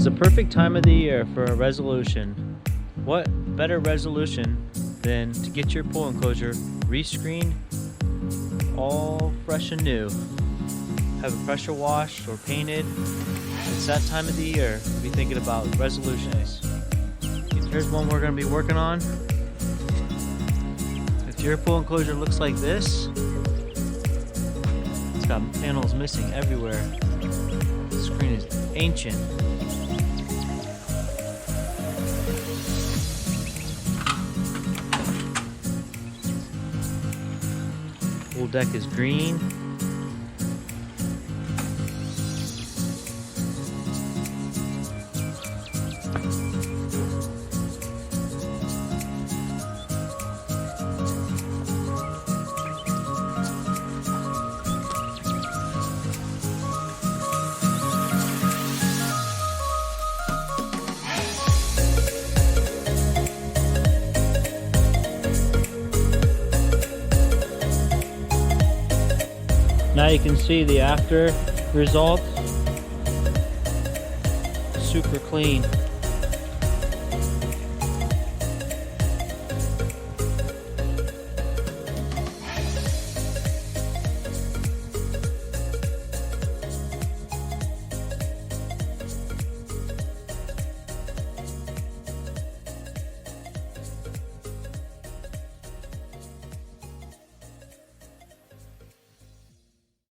It's a perfect time of the year for a resolution. What better resolution than to get your pool enclosure rescreened all fresh and new. Have it pressure washed or painted. It's that time of the year to be thinking about resolutions. Here's one we're going to be working on. If your pool enclosure looks like this, it's got panels missing everywhere. The screen is ancient. Pool deck is green. Now you can see the after result. Super clean.